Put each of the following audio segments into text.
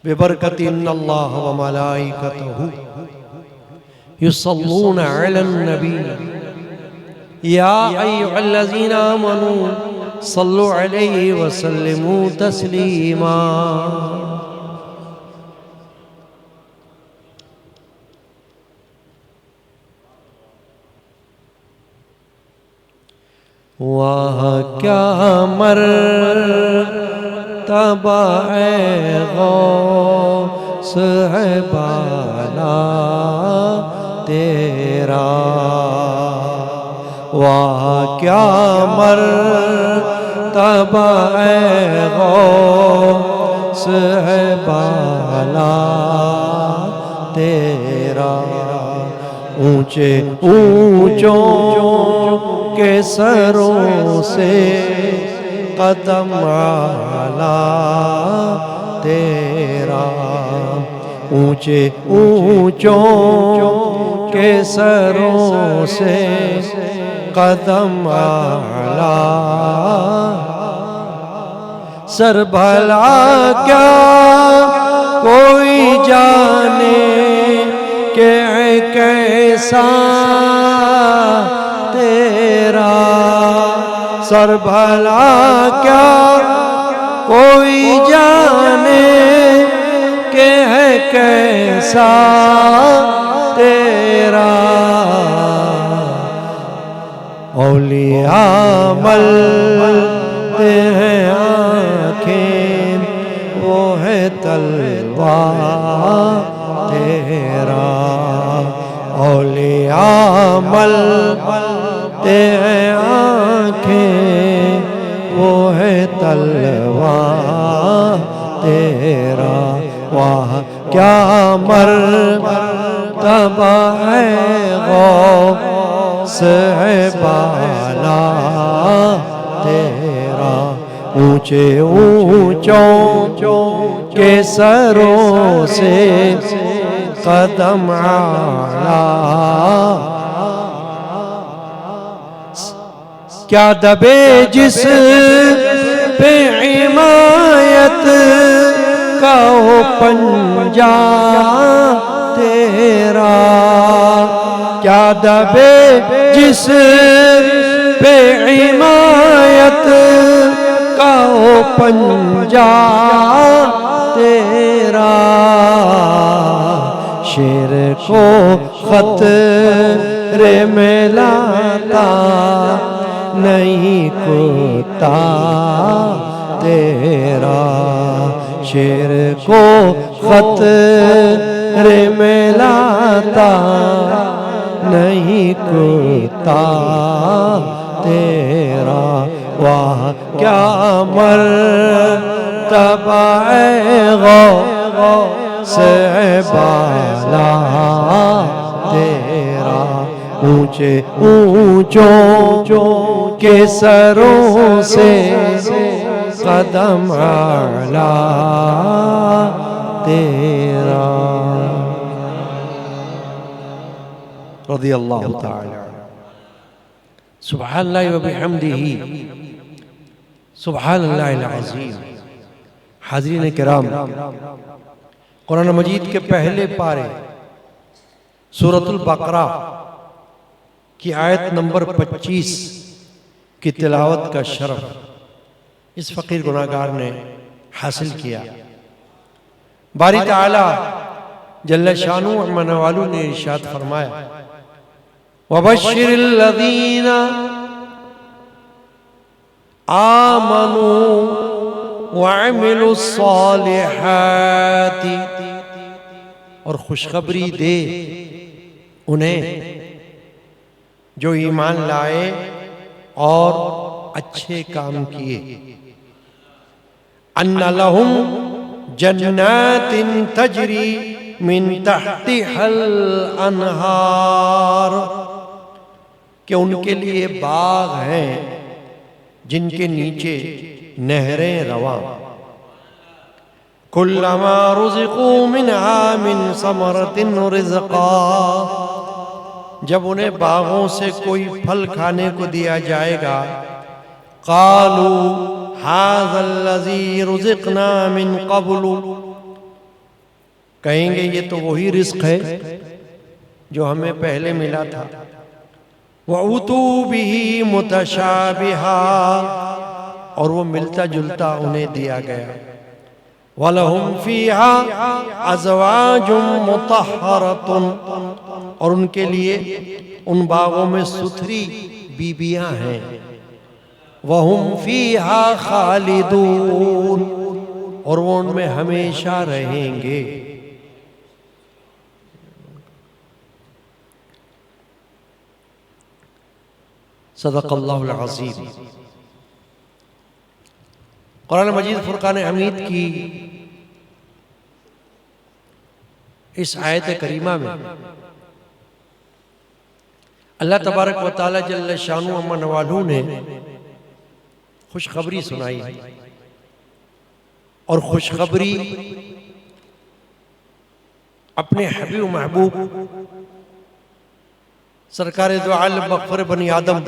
बिबरकति इन्नल्लाह व मलाइकतहु युसल्लूना अलन नबी या अय्युहल्लज़ीना आमनू सल्लु अलैहि व सल्लिमू तस्लीमा। वाह क्या मर्तबा है गौस है बाला तेरा, वाह क्या मर्तबा है गौस है बाला तेरा। ऊंचे ऊंचों के सरों से कदम आला तेरा, ऊंचे ऊंचों के सरों से कदम आला। सर भला क्या कोई जाने के कैसा तेरा, सर भला क्या कोई जाने के है कैसा तेरा। औलिया मलते हैं आँखें वो है तलवार तेरा, औलिया मलते हैं आँखें वो है तलवार तेरा। वाह क्या मर्तबा है गौस है बाला तेरा, ऊंचे ऊंचों के सरों से कदम आला। क्या दबे जिस पे हिमायत का हो पंजा तेरा, क्या दबे जिस पे हिमायत का हो पंजा तेरा। शेर को खतरे में लाता नहीं कुत्ता तेरा, शेर को खतरे में लाता नहीं कुत्ता तेरा। वाह क्या मर्तबा है गौस है बाला तेरा, ऊंचे ऊंचों के सरों से कदम आला तेरा। रज़ियल्लाहु ताला। सुब्हानल्लाहि व बिहम्दिही सुब्हानल्लाहिल अज़ीम। हाज़रीन किराम, कुरान मजीद के पहले पारे सूरतुल बकरा की आयत नंबर 25 की तिलावत का शरफ इस फ़कीर गुनाहगार ने हासिल किया। बारी ताला जल्ल शानु मनवालू ने इरशाद फरमाया, वबश्शिरिल लज़ीना आमनू वअमिलुस सालिहाति, और खुशखबरी दे उन्हें जो ईमान लाए और अच्छे काम किए। अन्ना लहुम जन्नातिन तजरी मिन तहतिहल अनहार, कि उनके लिए बाग हैं जिनके नीचे नहरें रवा। कुल्लमा रुज़िक़ू मिनहा मिन समरतिन रिज़क़ा, जब उन्हें बागों से कोई फल खाने को दिया जाएगा, क़ालू हाज़ल्लज़ी रुज़िक़ना मिन क़ब्लु, कहेंगे ये तो वही रिस्क है जो हमें पहले मिला था। वउतू बिही मुतशाबिहा, और वो मिलता जुलता उन्हें दिया गया। वलहुम फीहा अज़वाजुम मुतहहरतुन, और उनके लिए उन बागों में सुथरी बीबियां हैं। वहुम फीहा खालिदून, और वो उनमें हमेशा रहेंगे। सदक़ल्लाहुल अज़ीम। कुरान मजीद फुरक़ान हमीद की इस आयत करीमा में अल्लाह तबारक व तआला जल्ल शानु अम्मा नवालू ने खुशखबरी सुनाई है, और खुशखबरी अपने हबीब महबूब सरकार दो आलम मग़फ़िर बनी आदम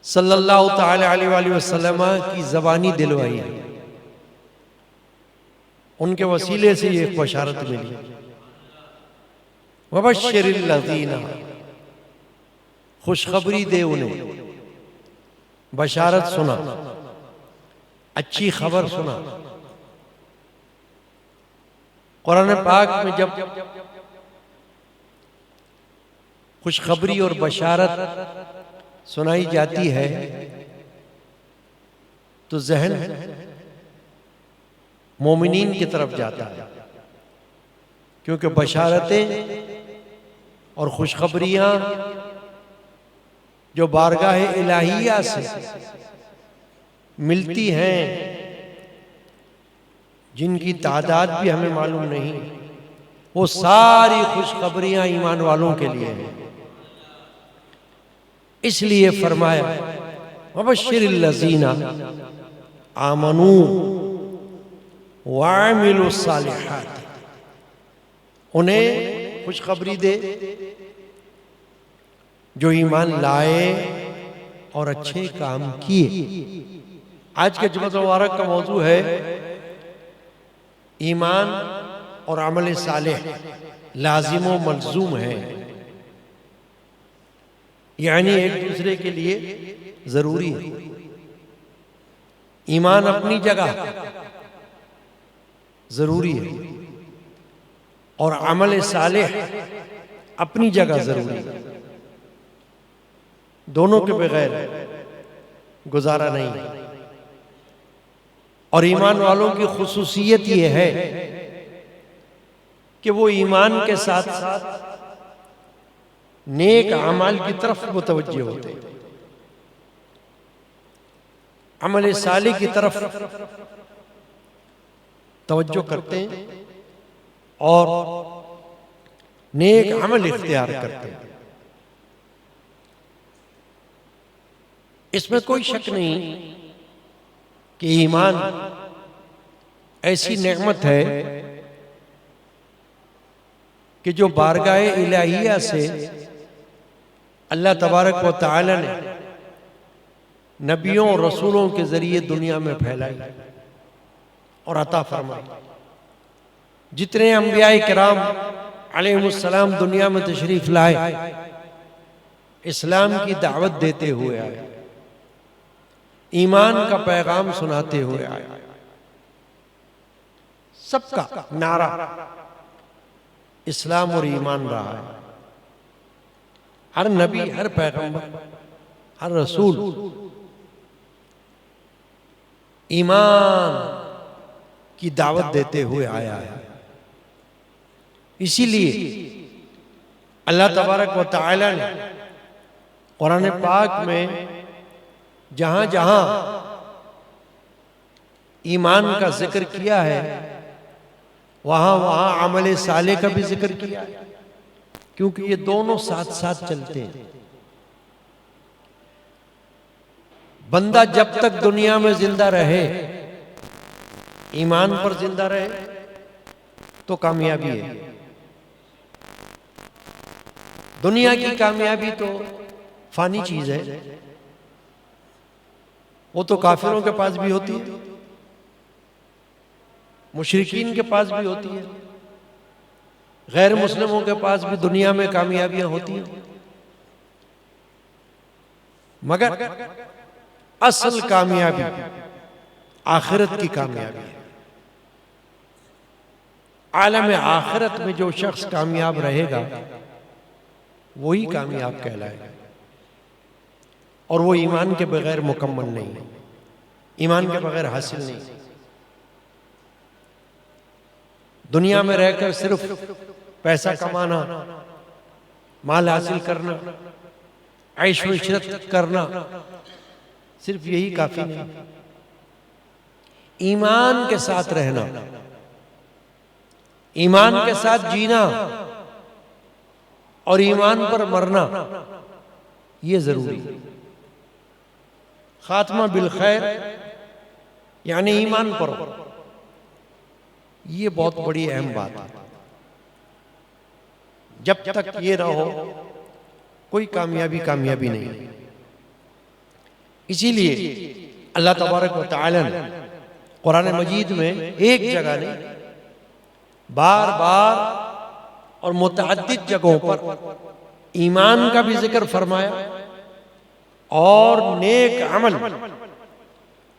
सल्लल्लाहु तआला अलैहि वसल्लम की ज़बानी दिलवाई है। उनके वसीले से ये बशारत मिली। वबश्शिरिल लज़ीना, खुशखबरी दे उन्हें, बशारत सुना, अच्छी खबर सुना। कुरान पाक में जब खुशखबरी और बशारत सुनाई जाती है तो जहन मोमिनीन की तरफ जाता है, क्योंकि बशारतें और खुशखबरियां जो बारगाह इलाहिया से मिलती हैं, जिनकी तादाद भी हमें मालूम नहीं, वो सारी खुशखबरियां ईमान वालों के लिए हैं। इसलिए फरमाया वबश्शिरिल लज़ीना आमनू वअमिलुस सालिहात, उन्हें खुशखबरी दे जो ईमान लाए और अच्छे काम किए। आज के जुम्मत मुबारक का मौजू है ईमान और अमल सालेह लाजिम व मलजूम है, यानी एक दूसरे के लिए जरूरी है। ईमान अपनी जगह जरूरी है और अमल सालेह अपनी जगह जरूरी है। दोनों के बगैर गुजारा नहीं है। और ईमान वालों की खुसूसियत यह है कि वो ईमान के साथ साथ नेक अमाल की तरफ मुतवज्जे होते हैं, अमल साले की तरफ तवज्जो करते हैं और नेक अमल इख्तियार करते हैं। इसमें कोई शक नहीं कि ईमान ऐसी नेमत है कि जो बारगाह इलाहिया से अल्लाह तबारक व तआला ने नबियों और रसूलों के जरिए दुनिया में फैलाई और अता फरमाई। जितने अंबियाए किराम अलैहिमुस्सलाम दुनिया में तशरीफ लाए, इस्लाम की दावत देते हुए आए, ईमान का पैगाम सुनाते हुए आए। सबका नारा इस्लाम और ईमान रहा है। हर नबी, हर पैगंबर, हर रसूल ईमान की दावत देते हुए आया है। इसीलिए अल्लाह तबारक व तआला ने कुरान पाक में जहां जहां ईमान का जिक्र किया है, वहां वहां अमल साले का भी जिक्र किया है, क्योंकि ये दोनों साथ साथ चलते हैं। बंदा जब तक दुनिया में जिंदा रहे, ईमान पर जिंदा रहे, तो कामयाबी है। दुनिया की कामयाबी तो फानी चीज है, वो तो काफिरों के पास भी होती है। मुशरिकीन के पास भी होती है, गैर मुस्लिमों के पास भी दुनिया में कामयाबियां होती हैं, मगर असल कामयाबी आखिरत की कामयाबी है। आलम आखिरत में जो शख्स कामयाब रहेगा वही कामयाब कहलाएगा, और वो ईमान के बगैर मुकम्मल नहीं है, ईमान के बगैर हासिल नहीं। दुनिया में रहकर सिर्फ पैसा कमाना, माल हासिल करना, ऐश व इशरत करना, सिर्फ यही काफी नहीं। ईमान के साथ रहना, ईमान के साथ जीना और ईमान पर मरना, ये जरूरी है। खात्मा बिल खैर यानी ईमान पर, ये बहुत बड़ी अहम बात है। जब तक ये ना हो कोई कामयाबी नहीं। इसीलिए अल्लाह तबारक व तआला ने कुरान मजीद में एक जगह नहीं, बार बार और मुतअद्दिद जगहों पर ईमान का भी जिक्र फरमाया और नेक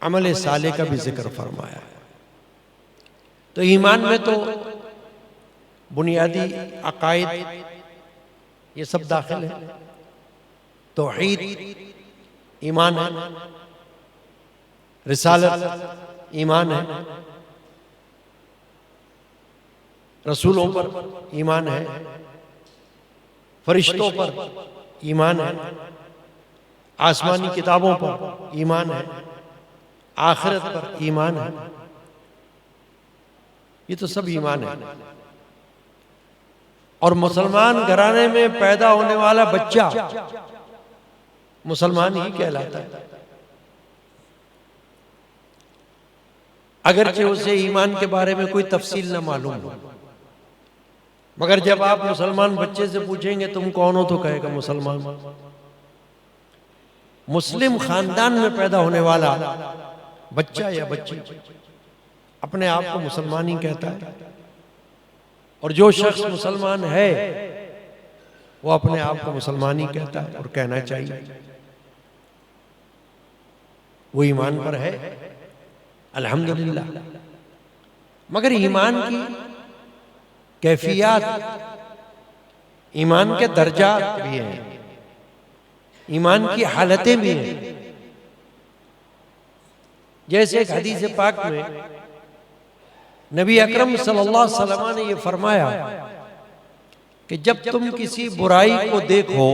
अमल साले का भी जिक्र फरमाया। तो ईमान में तो बुनियादी अकायद ये सब दाखिल है। तौहीद ईमान है, रिसालत ईमान है, रसूलों पर ईमान है, फरिश्तों पर ईमान है, आसमानी किताबों पर ईमान है, आखिरत पर ईमान है। ये तो सब ईमान है। और मुसलमान घराने में पैदा होने वाला बच्चा मुसलमान ही कहलाता है, अगरचे उसे ईमान के बारे में कोई तफसील ना मालूम हो। मगर जब आप मुसलमान बच्चे से पूछेंगे तुम कौन हो, तो कहेगा मुसलमान। मुस्लिम खानदान में पैदा होने वाला बच्चा या बच्ची अपने आप को मुसलमान ही कहता है, और जो शख्स मुसलमान है वो अपने आप को मुसलमान ही कहता है और कहना चाहिए। वो ईमान पर है, अल्हम्दुलिल्लाह। मगर ईमान की कैफियत, ईमान के दर्जात भी हैं, ईमान की हालतें भी हैं। जैसे एक हदीस पाक में नबी अकरम सल्लल्लाहु अलैहि वसल्लम ने ये फरमाया कि जब तुम किसी बुराई को देखो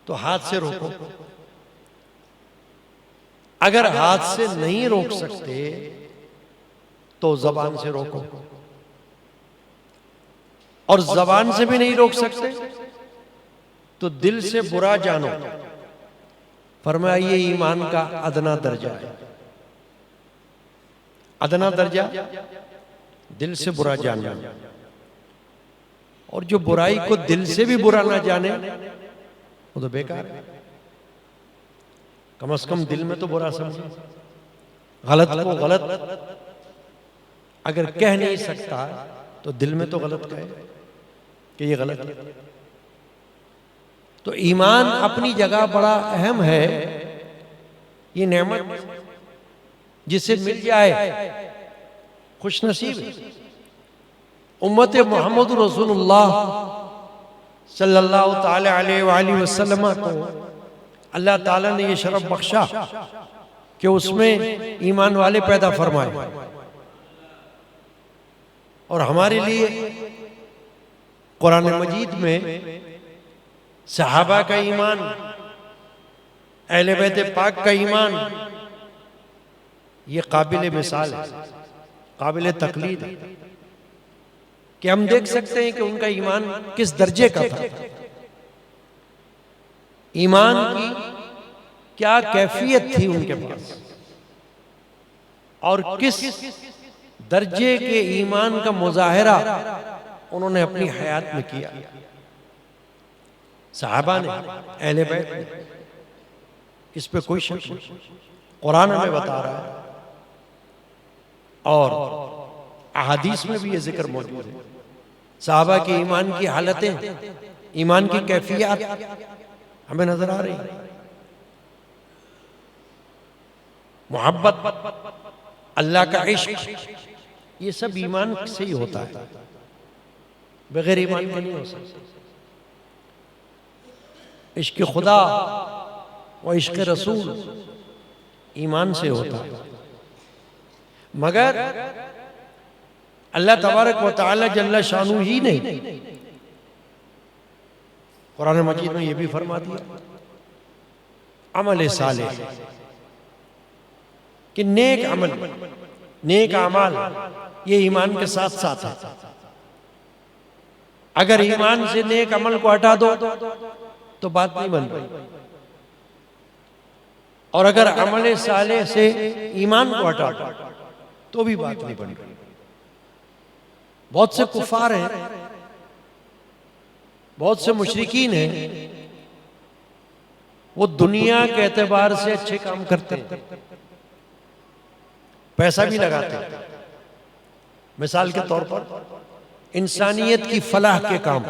तो हाथ से रोको, अगर हाथ से नहीं रोक सकते तो जबान से रोको, और जबान से भी नहीं रोक सकते तो दिल से बुरा जानो। फरमाया ये ईमान का अदना दर्जा है। अदना दर्जा दिल से बुरा जानना, और जो बुराई को दिल से भी बुरा ना जाने वो तो बेकार है। कम से कम दिल में तो बुरा समझे, गलत को गलत अगर कह नहीं सकता तो दिल में तो गलत कहे कि ये गलत है। तो ईमान अपनी जगह बड़ा अहम है। ये नेमत जिसे मिल जाए खुश नसीब है। उम्मत मोहम्मद रसूलुल्लाह सल्लल्लाहु ताला अलैहि वसल्लम को अल्लाह ताला ने ये शरफ बख्शा कि उसमें ईमान वाले पैदा फरमाए, और हमारे लिए कुरान मजीद में सहाबा का ईमान, अहले बैत पाक का ईमान, ये काबिल मिसाल है, काबिल तकलीद है कि हम देख सकते हैं कि उनका ईमान किस दर्जे का था, ईमान की क्या कैफियत थी उनके पास, और किस दर्जे के ईमान का मुजाहिरा उन्होंने अपनी हयात में किया। सहाबा ने, अहले बैत ने, इस पे कोई शक नहीं। कुरान हमें बता रहा है और अहादीस में भी ये जिक्र मौजूद है। साहबा के ईमान की हालतें, ईमान की कैफियत हमें नजर आ रही। मोहब्बत, अल्लाह का इश्क, ये सब ईमान से ही होता है, बगैर ईमान के नहीं हो सकता। इश्क खुदा व इश्क रसूल ईमान से होता है। मगर अल्लाह तबारक व तआला जल्ल शानू ही नहीं, कुरान मजीद में ये भी फरमा दिया अमल सालेह, कि नेक अमल, नेक अमाल ये ईमान के साथ साथ है। अगर ईमान से नेक अमल को हटा दो तो बात नहीं बन रही, और अगर अमल सालेह से ईमान को हटा दो तो भी बात नहीं बन रही। बहुत से कुफार हैं, बहुत से मुशरिकीन हैं, वो दुनिया के एतबार से अच्छे काम करते हैं, पैसा भी लगाते हैं। मिसाल के तौर पर इंसानियत की फलाह के काम,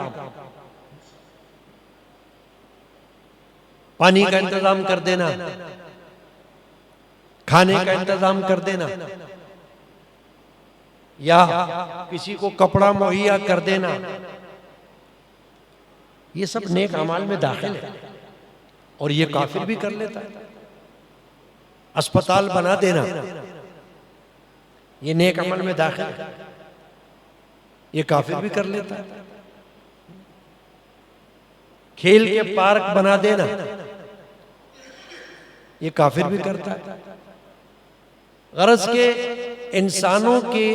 पानी का इंतजाम कर देना, खाने का इंतजाम कर देना, या किसी को कपड़ा मुहैया कर देना, ये सब नेक अमाल में दाखिल है। और ये काफिर भी कर लेता है। अस्पताल बना देना ये नेक अमल में दाखिल है, ये काफिर भी कर लेता है। खेल के पार्क बना देना ये काफिर भी करता है। गरज के इंसानों के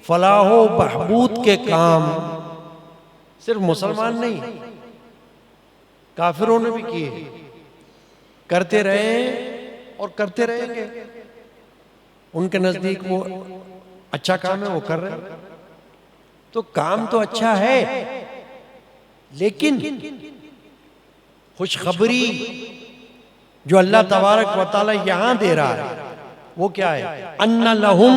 फलाहो बहबूद के काम सिर्फ मुसलमान नहीं, काफिरों ने भी किए, करते रहे और करते रहेंगे। उनके नजदीक वो अच्छा काम है, वो कर रहे हैं, तो काम तो अच्छा है, लेकिन खुशखबरी जो अल्लाह तबारक व तआला यहां दे रहा है वो क्या है? अन्ना लहुम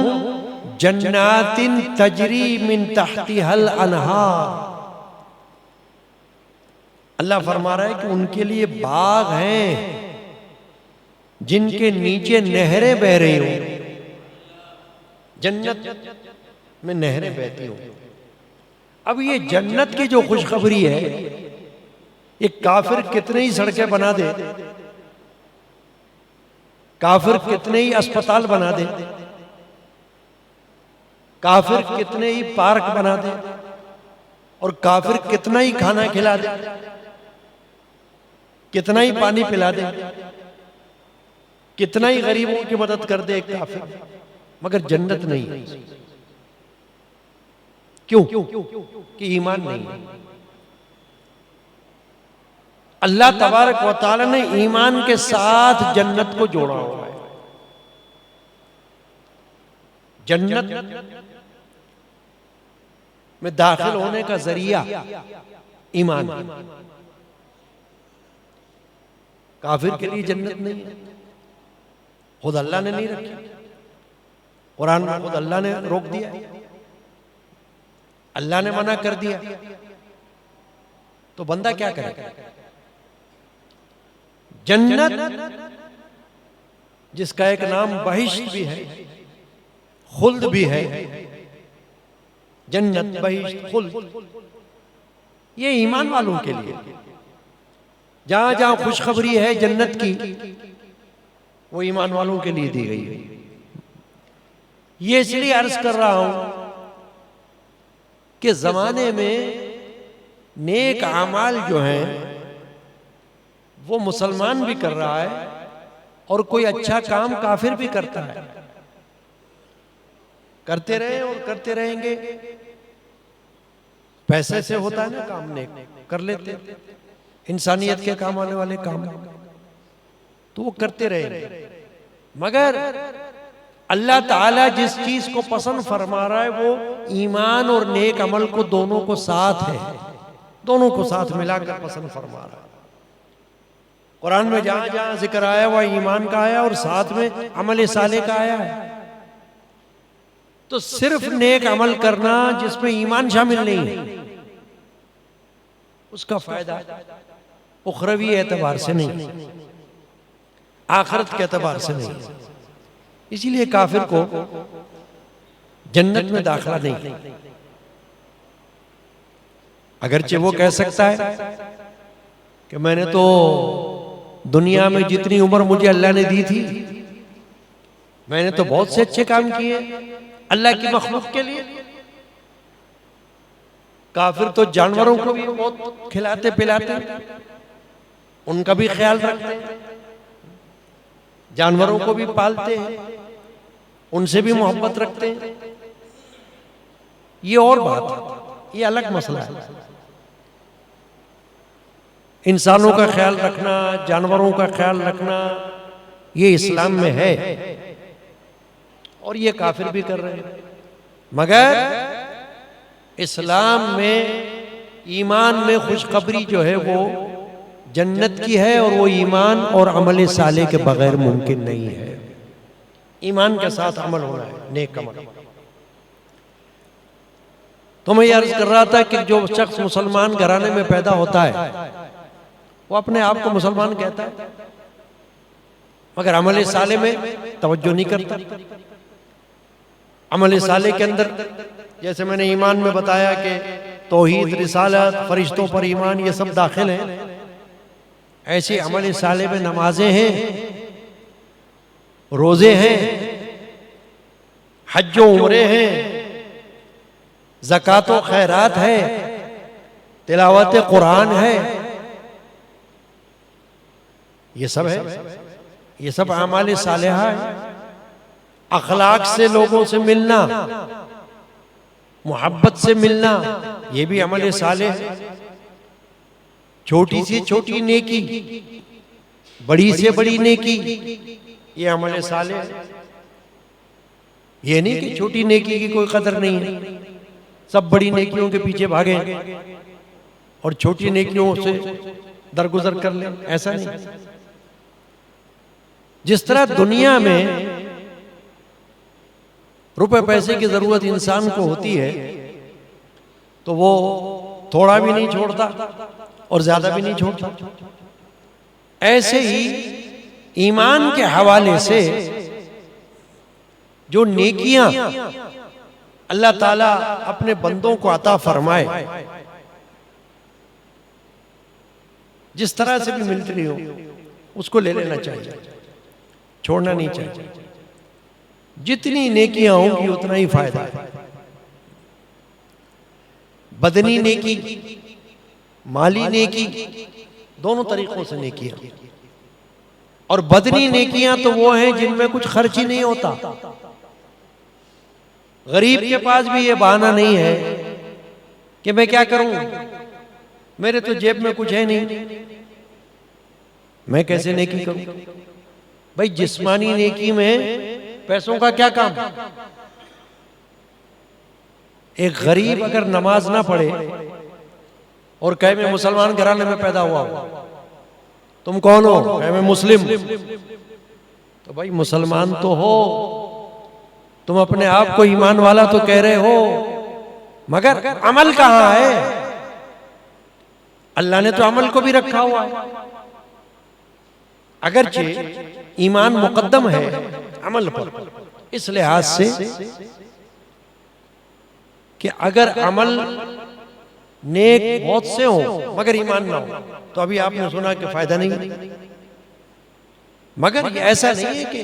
जन्नातिन तजरी मिन तहतिहल अनहार। अल्लाह फरमा रहा है कि उनके लिए बाग हैं जिनके नीचे नहरें बह रही हों, जन्नत में नहरें बहती हों। अब ये जन्नत की जो खुशखबरी है, ये काफिर कितने ही सड़कें बना दे, काफिर कितने ही अस्पताल बना दे, काफिर कितने ही पार्क बना दे, और काफिर कितना ही खाना खिला दे, कितना ही पानी पिला दे, कितना ही गरीबों की मदद कर दे एक काफिर, मगर जन्नत नहीं है। क्यों? कि ईमान नहीं है। अल्लाह तबारक व तआला ने ईमान के साथ जन्नत को जोड़ा हुआ है। जन्नत में दाखिल होने का जरिया ईमान है। काफिर के लिए जन्नत नहीं है, खुद अल्लाह ने नहीं रखी। कुरान में खुद अल्लाह ने रोक दिया, अल्लाह ने मना कर दिया, तो बंदा क्या करे? जन्नत जिसका एक नाम बहिश्त भी है, खुल्द भी है, जन्नत बहिश्त खुल्द, ये ईमान वालों के लिए। जहां जहां खुशखबरी है जन्नत की, वो ईमान वालों के लिए दी गई है। ये इसलिए अर्ज कर रहा हूं कि जमाने में नेक अमाल जो हैं वो मुसलमान भी कर रहा है, और कोई अच्छा काम काफिर भी करता है। करते रहे और करते रहेंगे। पैसे से होता है ना काम, नेक कर लेते, इंसानियत के काम आने वाले काम, तो वो करते रहेंगे। मगर अल्लाह ताला जिस चीज को पसंद फरमा रहा है वो ईमान और नेक अमल को दोनों को साथ है, दोनों को साथ मिलाकर पसंद फरमा रहा है। कुरान में जहां जहां जिक्र आया वह ईमान का आया और साथ में अमल साले का आया है। तो सिर्फ नेक अमल करना जिसमें ईमान शामिल नहीं है, उसका फायदा उखरवी एतबार से नहीं, आखिरत के एतबार से नहीं। इसीलिए काफिर को जन्नत में दाखिला नहीं। अगरचे वो कह सकता है कि मैंने तो दुनिया में जितनी उम्र मुझे अल्लाह ने दी थी, मैंने तो बहुत से अच्छे काम किए अल्लाह की मखलूक के लिए। काफिर तो जानवरों को भी बहुत खिलाते पिलाते, उनका भी ख्याल रखते हैं, जानवरों को भी पालते हैं, उनसे भी मोहब्बत रखते हैं। ये और बात है, ये अलग मसला है। इंसानों का ख्याल रखना, जानवरों का ख्याल रखना, ये इस्लाम में है और ये काफिर भी कर रहे हैं। मगर इस्लाम में ईमान में खुशखबरी जो है वो जन्नत की है, और वो ईमान और अमल साले के बगैर मुमकिन नहीं है। ईमान के साथ अमल होना है, नेक अमल। तो मैं ये अर्ज कर रहा था कि जो शख्स मुसलमान घराने में पैदा होता है वो अपने आप को मुसलमान कहता है, मगर अमल साले में तवज्जो नहीं करता। अमल साले के अंदर जैसे मैंने ईमान में बताया कि तौहीद, रिसालत, फरिश्तों पर ईमान, ये सब दाखिल हैं। ऐसे अमल साले में नमाजें हैं, रोजे हैं, हज व उम्रे हैं, ज़कात व खैरात है, तिलावत कुरान है, ये सब है। ये सब अमाल सालेहा है। अखलाक से लोगों से मिलना, मोहब्बत से मिलना, ये भी अमल साले है। छोटी से छोटी नेकी, बड़ी से बड़ी नेकी, ये अमल साले है। ये नहीं कि छोटी नेकी की कोई कदर नहीं है, सब बड़ी नेकियों के पीछे भागे और छोटी नेकियों से दरगुजर कर ले, ऐसा नहीं। जिस तरह दुनिया में रुपए पैसे की जरूरत इंसान को होती है, तो वो थोड़ा भी नहीं छोड़ता और ज्यादा भी नहीं छोड़ता। ऐसे ही ईमान के हवाले से जो नेकियां अल्लाह ताला अपने बंदों को अता फरमाए, जिस तरह से भी मिलती हो उसको ले लेना चाहिए, छोड़ना नहीं चाहिए। जितनी नेकियां होंगी उतना ही फायदा है। बदनी नेकी, माली नेकी, दोनों तरीकों से नेकियां। और बदनी नेकियां तो वो हैं जिनमें कुछ खर्च ही नहीं होता। गरीब के पास भी ये बहाना नहीं है कि मैं क्या करूं, मेरे तो जेब में कुछ है नहीं, मैं कैसे नेकी करूं। भाई जिस्मानी नेकी में पैसों का क्या काम। एक गरीब अगर नमाज ना पढ़े और कहे मैं मुसलमान घराने में पैदा हुआ हूं, तुम कौन हो, कहे मैं मुस्लिम, तो भाई मुसलमान तो हो, तुम अपने आप को ईमान वाला तो कह रहे हो, मगर अमल कहां है। अल्लाह ने तो अमल को भी रखा हुआ है। अगरचे ईमान मुकद्दम है अमल पर, इस लिहाज से कि अगर अमल नेक बहुत से हो मगर ईमान ना हो, तो अभी आपने सुना कि फायदा नहीं। मगर ये ऐसा नहीं है कि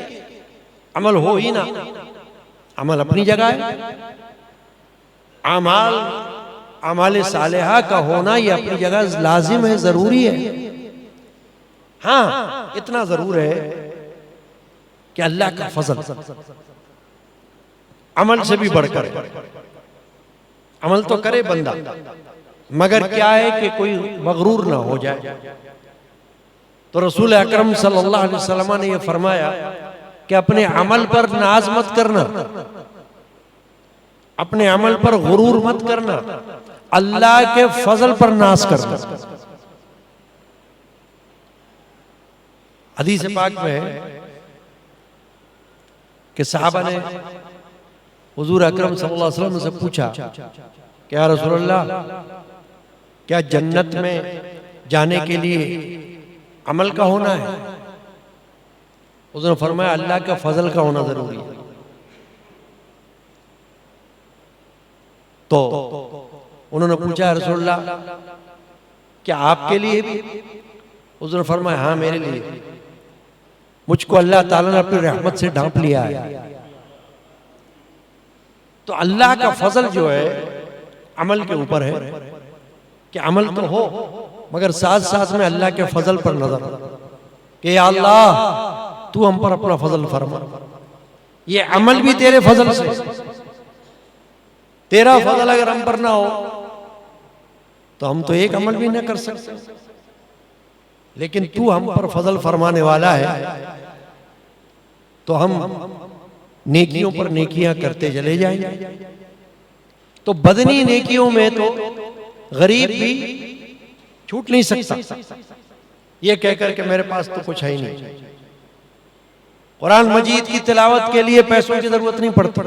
अमल हो ही ना, अमल अपनी जगह है। अमाल सालेहा का होना ये अपनी जगह लाजिम है, जरूरी है। हाँ, इतना जरूर है कि अल्लाह का फजल अमल से भी बढ़कर, अमल तो करे बंदा, मगर क्या है कि कोई मगरूर ना हो जाए। तो रसूल अकरम सल्लल्लाहु अलैहि वसल्लम ने यह फरमाया कि अपने अमल पर नाज मत करना, अपने अमल पर गुरूर मत करना, अल्लाह के फजल पर नाज करना। हदीस पाक में है कि सहाबा ने हुजूर अकरम सल्लल्लाहु अलैहि वसल्लम से पूछा कि या रसूलल्लाह, क्या जन्नत में जाने के लिए अमल का होना है? उसने फरमाया अल्लाह का फजल का होना जरूरी है। तो उन्होंने पूछा या रसूलल्लाह, क्या आपके लिए भी? उसने फरमाया हाँ मेरे लिए। मुझको अल्लाह ताला ने अपनी रहमत से ढांप लिया है। तो अल्लाह का फजल जो है अमल के ऊपर है कि अमल तो हो, मगर साथ साथ में अल्लाह के फजल पर नजर कि या अल्लाह तू हम पर अपना फजल फरमा। ये अमल भी तेरे फजल से, तेरा फजल अगर हम पर ना हो तो हम तो एक अमल भी ना कर सकते, लेकिन तू हम पर फजल फरमाने वाला है तो हम नेकियों पर नेकियां करते चले जाएंगे। तो बदनी नेकियों में तो गरीब भी छूट नहीं सकता, ये कहकर के मेरे पास तो कुछ है ही नहीं। कुरान मजीद की तिलावत के लिए पैसों की जरूरत नहीं पड़ती,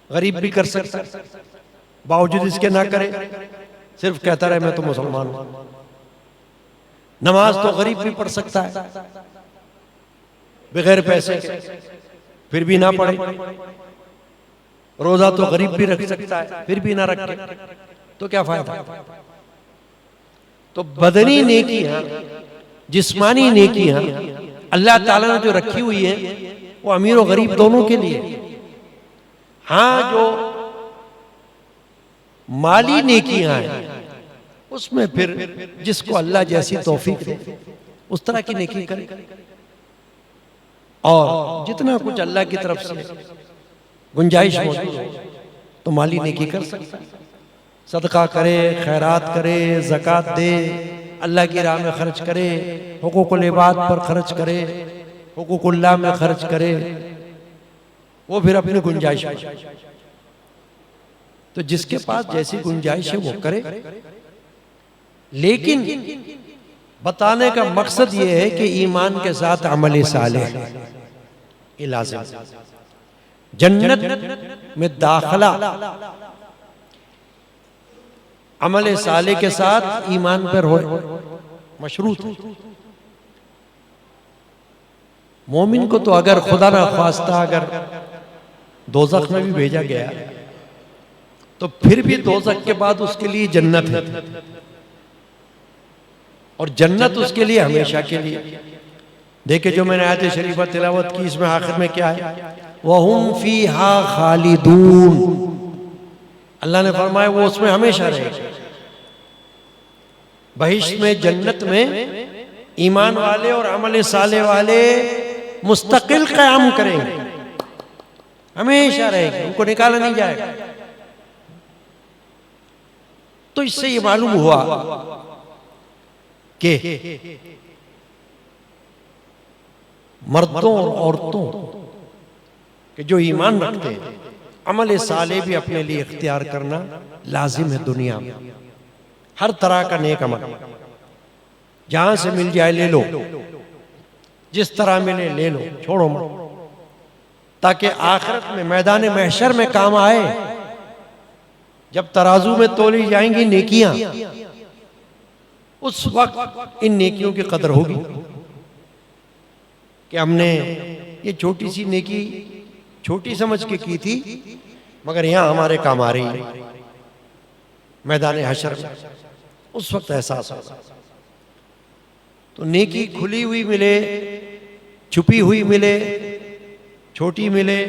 गरीब भी कर सकता, बावजूद इसके ना करे, सिर्फ कहता रहे मैं तो मुसलमान हूं। नमाज तो गरीब भी पढ़ सकता है बगैर पैसे के, फिर भी ना पढ़े। रोजा तो गरीब भी रख सकता है, फिर भी ना रखे, तो क्या फायदा? तो बदनी नेकियां, जिस्मानी नेकियां अल्लाह ताला ने जो रखी हुई है वो अमीर और गरीब दोनों के लिए। हाँ, जो माली नेकियां हैं उसमें फिर जिसको अल्लाह जैसी तौफीक दे उस तरह की नेकी करे, और जितना कुछ अल्लाह की तरफ से गुंजाइश मौजूद हो तो माली नेकी कर सकता है। सदका करे, खैरात करे, ज़कात दे, अल्लाह की राह में खर्च करे, हुकूकुल इबाद पर खर्च करे, हुकूकुल्लाह में खर्च करे, वो फिर अपनी गुंजाइश में। तो जिसके पास जैसी गुंजाइश है वो करे, लेकिन बताने का मकसद ये है कि ईमान के साथ अमल सालेह ये लाज़िम। जन्नत में दाखला अमल सालेह के साथ ईमान पर हो मशरूत। मोमिन को तो अगर खुदा ना ख्वास्ता अगर दोज़ख में भी भेजा गया तो फिर भी दोज़ख के बाद उसके लिए जन्नत है, और जन्नत उसके लिए हमेशा के लिए। देखे जो मैंने आयत शरीफा तिलावत की, इसमें आखिर में क्या है? वहुम फीहा खालिदून। अल्लाह ने फरमाया वो उसमें हमेशा रहेगा। बहिश्त में, जन्नत में ईमान वाले और अमल साले वाले मुस्तकिल क़याम करेंगे, हमेशा रहेंगे, उनको निकाला नहीं जाएगा। तो इससे ये मालूम हुआ कि मर्दों और औरतों के जो ईमान रखते हैं अमल साले भी अपने लिए इख्तियार करना लाजिम है। दुनिया में हर तरह का नेक अमल जहां से मिल जाए ले लो, जिस तरह मिले ले लो, छोड़ो मत, ताकि आखिरत में मैदान महशर में काम आए। जब तराजू में तोली जाएंगी नेकियां, उस वक्त इन नेकियों की कदर होगी कि हमने ये छोटी सी नेकी छोटी समझ के की थी, मगर यहां हमारे काम आ रही है मैदान हशर में। उस वक्त एहसास होगा। तो नेकी खुली हुई मिले, छुपी हुई मिले, छोटी मिले,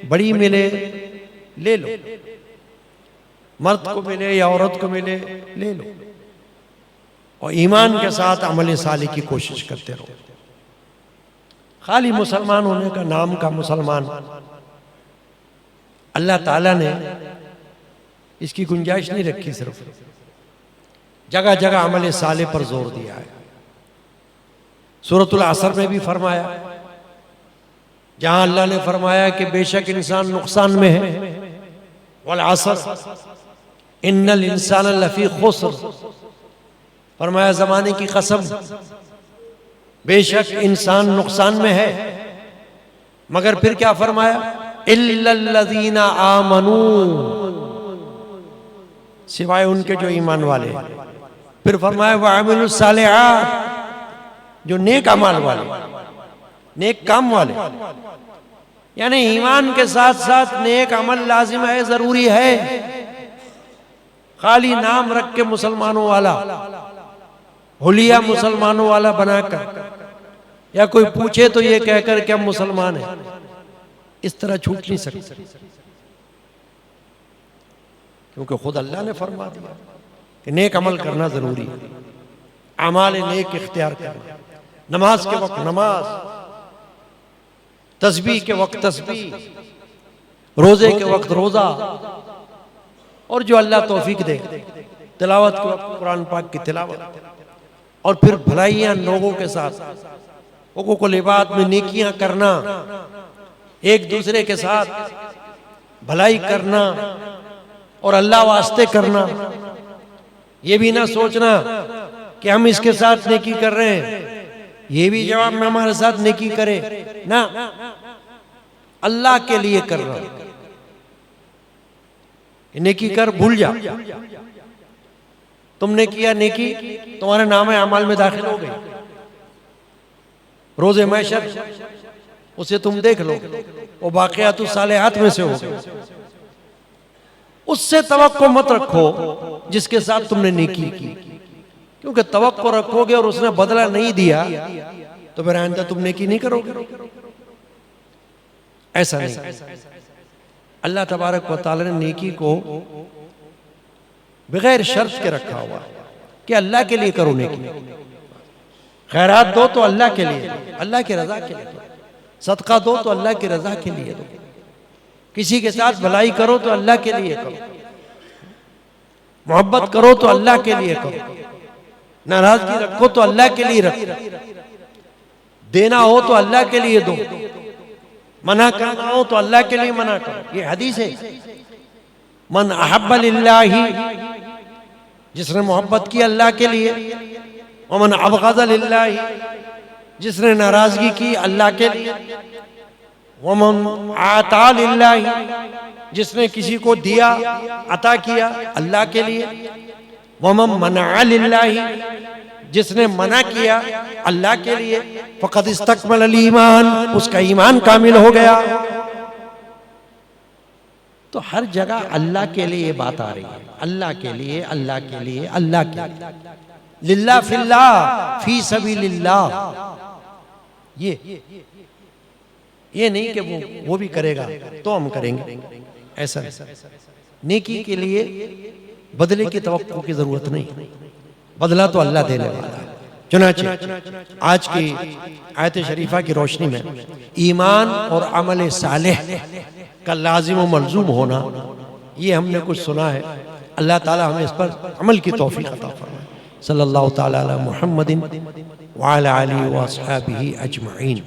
बड़ी मिले, ले लो। मर्द को मिले या औरत को मिले, ले लो, और ईमान के साथ अमल सालिह की कोशिश करते रहो। खाली मुसलमान होने का नाम का मुसलमान, अल्लाह ताला ने इसकी गुंजाइश नहीं रखी। सिर्फ जगह जगह अमल सालिह पर जोर दिया है। सूरतुल असर में भी फरमाया, जहां अल्लाह ने फरमाया कि बेशक इंसान नुकसान में है, वल असर इन्नल इंसान लफी खुस्र, फरमाया जमाने की कसम, बेशक इंसान नुकसान में है। मगर फिर क्या फरमाया? इल्लल्लज़ीना आमनू, सिवाय उनके जो ईमान वाले। फिर फरमाया वअमिलुस सालिहात, जो नेक अमाल वाले, नेक काम वाले। यानी ईमान के साथ साथ नेक अमल लाजिम है, जरूरी है। खाली नाम रख के मुसलमानों वाला, हुलिया मुसलमानों वाला बनाकर, या कोई पूछे तो ये कहकर कि हम मुसलमान हैं, इस तरह छूट नहीं सकते। क्योंकि खुद अल्लाह ने फरमा दिया कि नेक अमल करना जरूरी है, अमाल नेक इख्तियार करना। नमाज के वक्त नमाज, तस्बीह के वक्त तस्बीह, रोजे के वक्त रोजा, और जो अल्लाह तौफीक दे तिलावत के वक्त कुरान पाक की तिलावत, और फिर भलाइयां लोगों के साथ, लोगों को लिबात में नेकियां करना, एक दूसरे के साथ भलाई करना और अल्लाह वास्ते करना। ये भी ना सोचना कि हम इसके साथ नेकी कर रहे हैं, ये भी जवाब में हमारे साथ नेकी करे ना, अल्लाह के लिए कर रहा हूं। नेकी कर, भूल जा, तुमने किया नेकी, तुम्हारे नाम अमाल में दाखिल हो गई। रोज़े महशर उसे तुम देख लो, वो बाक़ियातुस सालिहात में से हो। उससे तवक्को मत रखो जिसके साथ तुमने नेकी की, क्योंकि तवक्को रखोगे और उसने बदला नहीं दिया तो फिर आइंदा तुम नेकी नहीं करोगे। ऐसा नहीं, अल्लाह तबारक व तआला ने नेकी को बगैर शर्त के रखा हुआ कि अल्लाह के लिए करो नेकी। खैरात दो तो अल्लाह के लिए, अल्लाह की रजा के लिए। सदका दो तो अल्लाह की रजा के लिए दो। किसी के साथ भलाई करो तो अल्लाह के लिए करो। मोहब्बत करो तो अल्लाह के लिए करो। नाराजगी रखो तो अल्लाह के लिए रखो। देना हो तो अल्लाह के लिए दो, मना करना हो तो अल्लाह के लिए मना करो। ये हदीस है। मन अहब्ब लिल्लाही, जिसने मोहब्बत की अल्लाह के लिए, और मन अबग़ज़ लिल्लाही, जिसने नाराजगी की अल्लाह के लिए, वमन आता लिल्लाही, जिसने किसी को दिया अता किया अल्लाह के लिए, वमन मना लिल्लाही, जिसने मना किया अल्लाह के लिए, फ़क़द इस्तकमल ईमान, उसका ईमान कामिल हो गया। तो हर जगह अल्लाह के लिए ये बात आ रही है, अल्लाह के लिए, अल्लाह के लिए, अल्लाह के लिए, लिल्लाह फिल्लाह फी सबीलिल्लाह। ये नहीं कि वो भी करेगा तो हम करेंगे, ऐसा नेकी के लिए बदले की तवक्को की जरूरत नहीं, बदला तो अल्लाह देने वाला है। चुनांचे आज की आयत शरीफा की रोशनी में ईमान और अमल सालेह का लाजिम व मलजूम होना, ये हमने कुछ सुना है। अल्लाह ताला हमें इस पर अमल की तौफीक अता फरमाए। सल्लल्लाहु ताला अला मुहम्मदिन व अला आलिहि व अस्हाबिही अजमईन।